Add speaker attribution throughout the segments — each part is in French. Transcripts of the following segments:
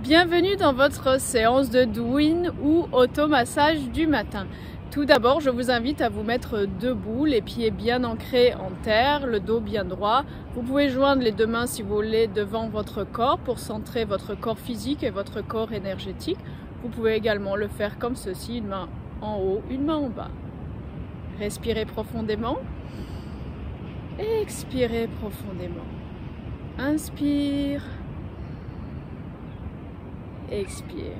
Speaker 1: Bienvenue dans votre séance de Douyin ou automassage du matin. Tout d'abord, je vous invite à vous mettre debout, les pieds bien ancrés en terre, le dos bien droit. Vous pouvez joindre les deux mains si vous voulez devant votre corps pour centrer votre corps physique et votre corps énergétique. Vous pouvez également le faire comme ceci, une main en haut, une main en bas. Respirez profondément. Expirez profondément. Inspire. Expire.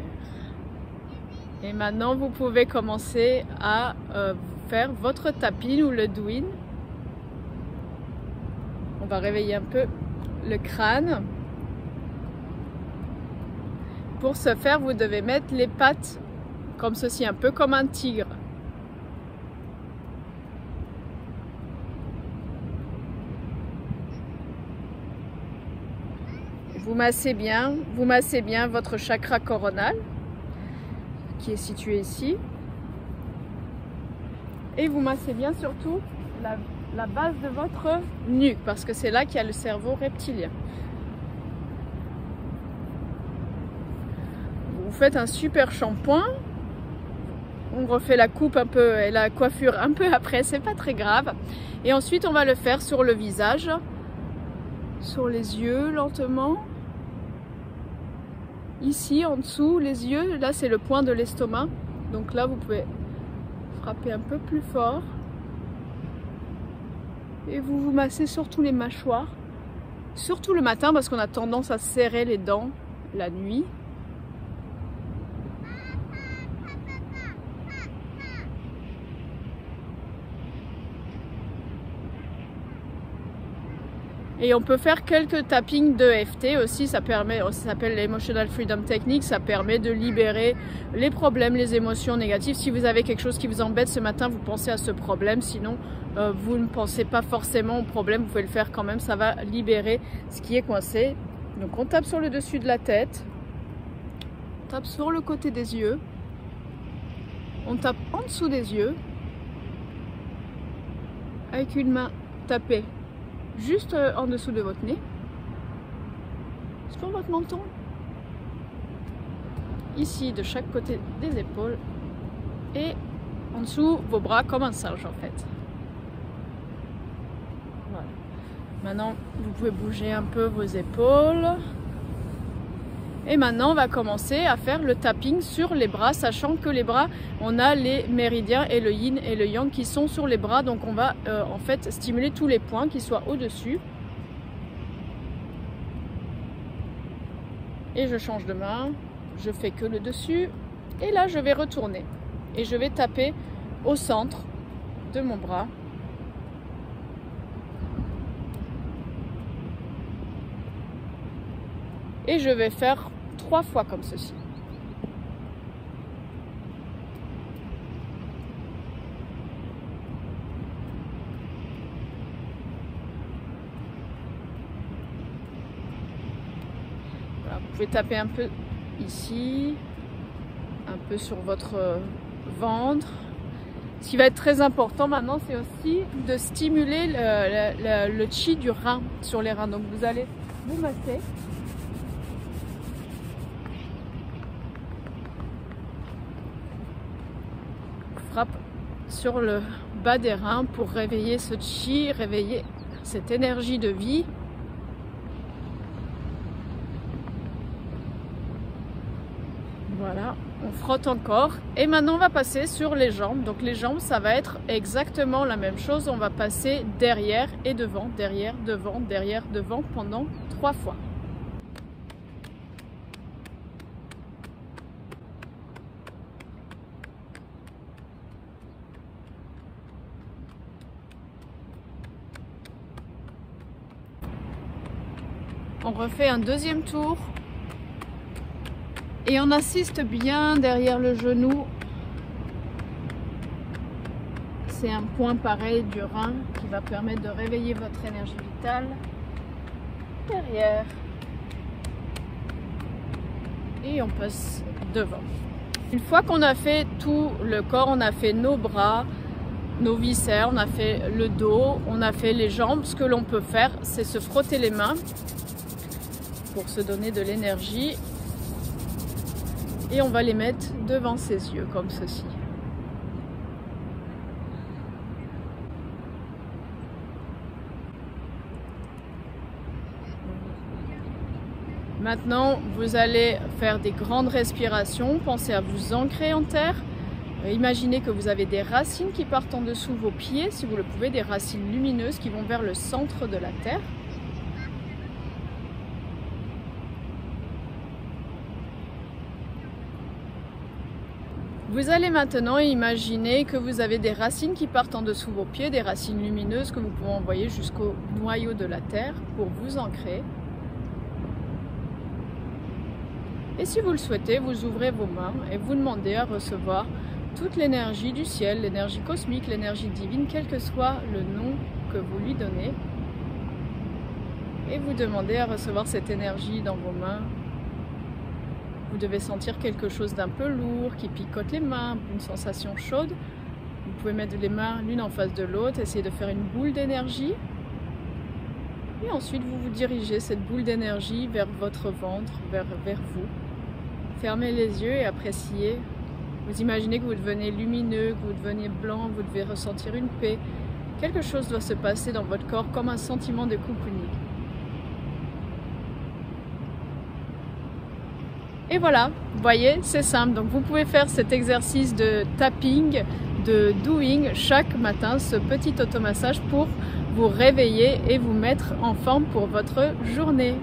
Speaker 1: Et maintenant, vous pouvez commencer à faire votre tapis ou le Douyin. On va réveiller un peu le crâne. Pour ce faire, vous devez mettre les pattes comme ceci, un peu comme un tigre. Vous massez bien votre chakra coronal qui est situé ici. Et vous massez bien surtout la base de votre nuque parce que c'est là qu'il y a le cerveau reptilien. Vous faites un super shampoing. On refait la coupe un peu et la coiffure un peu après, c'est pas très grave. Et ensuite on va le faire sur le visage, sur les yeux lentement. Ici en dessous, les yeux, là c'est le point de l'estomac. Donc là vous pouvez frapper un peu plus fort. Et vous vous massez surtout les mâchoires. Surtout le matin parce qu'on a tendance à serrer les dents la nuit. Et on peut faire quelques tappings d'EFT aussi, ça s'appelle l'Emotional Freedom Technique, ça permet de libérer les problèmes, les émotions négatives. Si vous avez quelque chose qui vous embête ce matin, vous pensez à ce problème, sinon vous ne pensez pas forcément au problème, vous pouvez le faire quand même, ça va libérer ce qui est coincé. Donc on tape sur le dessus de la tête, on tape sur le côté des yeux, on tape en dessous des yeux, avec une main tapée juste en dessous de votre nez, sur votre menton, ici de chaque côté des épaules et en dessous vos bras comme un singe en fait. Voilà. Maintenant vous pouvez bouger un peu vos épaules et maintenant on va commencer à faire le tapping sur les bras, sachant que les bras, on a les méridiens et le yin et le yang qui sont sur les bras, donc on va en fait stimuler tous les points qui soient au-dessus. Et je change de main, je fais que le dessus et là je vais retourner et je vais taper au centre de mon bras. Et je vais faire 3 fois comme ceci. Voilà, vous pouvez taper un peu ici, un peu sur votre ventre. Ce qui va être très important maintenant, c'est aussi de stimuler le chi du rein sur les reins. Donc vous allez vous masser. Frappe sur le bas des reins pour réveiller ce chi, réveiller cette énergie de vie. Voilà, on frotte encore et maintenant on va passer sur les jambes. Donc les jambes, ça va être exactement la même chose. On va passer derrière et devant, derrière, devant pendant 3 fois. On refait un deuxième tour et on assiste bien derrière le genou. C'est un point pareil du rein qui va permettre de réveiller votre énergie vitale. Derrière. Et on passe devant. Une fois qu'on a fait tout le corps, on a fait nos bras, nos viscères, on a fait le dos, on a fait les jambes. Ce que l'on peut faire, c'est se frotter les mains pour se donner de l'énergie. Et on va les mettre devant ses yeux, comme ceci. Maintenant, vous allez faire des grandes respirations. Pensez à vous ancrer en terre. Imaginez que vous avez des racines qui partent en dessous vos pieds, si vous le pouvez, des racines lumineuses qui vont vers le centre de la terre. Vous allez maintenant imaginer que vous avez des racines qui partent en dessous vos pieds, des racines lumineuses que vous pouvez envoyer jusqu'au noyau de la terre pour vous ancrer. Et si vous le souhaitez, vous ouvrez vos mains et vous demandez à recevoir toute l'énergie du ciel, l'énergie cosmique, l'énergie divine, quel que soit le nom que vous lui donnez. Et vous demandez à recevoir cette énergie dans vos mains. Vous devez sentir quelque chose d'un peu lourd qui picote les mains, une sensation chaude. Vous pouvez mettre les mains l'une en face de l'autre, essayer de faire une boule d'énergie. Et ensuite, vous vous dirigez cette boule d'énergie vers votre ventre, vers vous. Fermez les yeux et appréciez. Vous imaginez que vous devenez lumineux, que vous devenez blanc, vous devez ressentir une paix. Quelque chose doit se passer dans votre corps comme un sentiment de cocooning. Et voilà, vous voyez, c'est simple. Donc vous pouvez faire cet exercice de tapping, de doing chaque matin, ce petit automassage pour vous réveiller et vous mettre en forme pour votre journée.